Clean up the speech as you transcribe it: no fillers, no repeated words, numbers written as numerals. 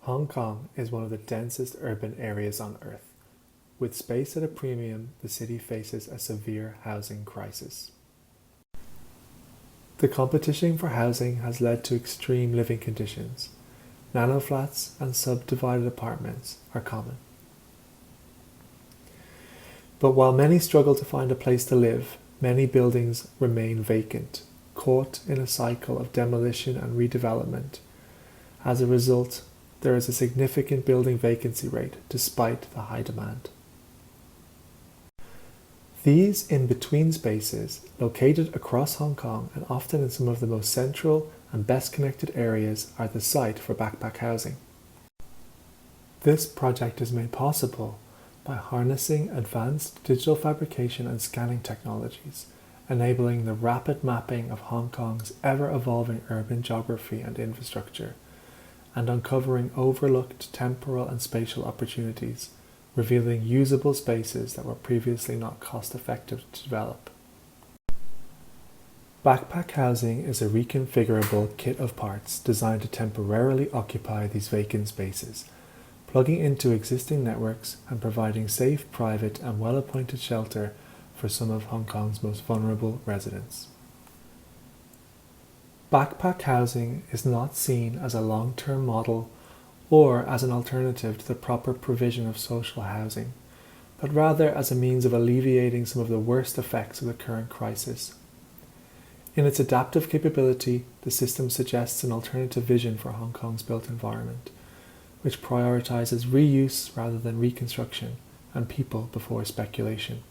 Hong Kong is one of the densest urban areas on Earth. With space at a premium, the city faces a severe housing crisis. The competition for housing has led to extreme living conditions. Nano flats and subdivided apartments are common. But while many struggle to find a place to live, many buildings remain vacant, caught in a cycle of demolition and redevelopment. As a result, there is a significant building vacancy rate despite the high demand. These in-between spaces, located across Hong Kong and often in some of the most central and best connected areas, are the site for backpack housing. This project is made possible by harnessing advanced digital fabrication and scanning technologies, enabling the rapid mapping of Hong Kong's ever-evolving urban geography and infrastructure, and uncovering overlooked temporal and spatial opportunities, revealing usable spaces that were previously not cost-effective to develop. Backpack housing is a reconfigurable kit of parts designed to temporarily occupy these vacant spaces, plugging into existing networks and providing safe, private and well-appointed shelter for some of Hong Kong's most vulnerable residents. Backpack housing is not seen as a long-term model or as an alternative to the proper provision of social housing, but rather as a means of alleviating some of the worst effects of the current crisis. In its adaptive capability, the system suggests an alternative vision for Hong Kong's built environment, which prioritizes reuse rather than reconstruction and people before speculation.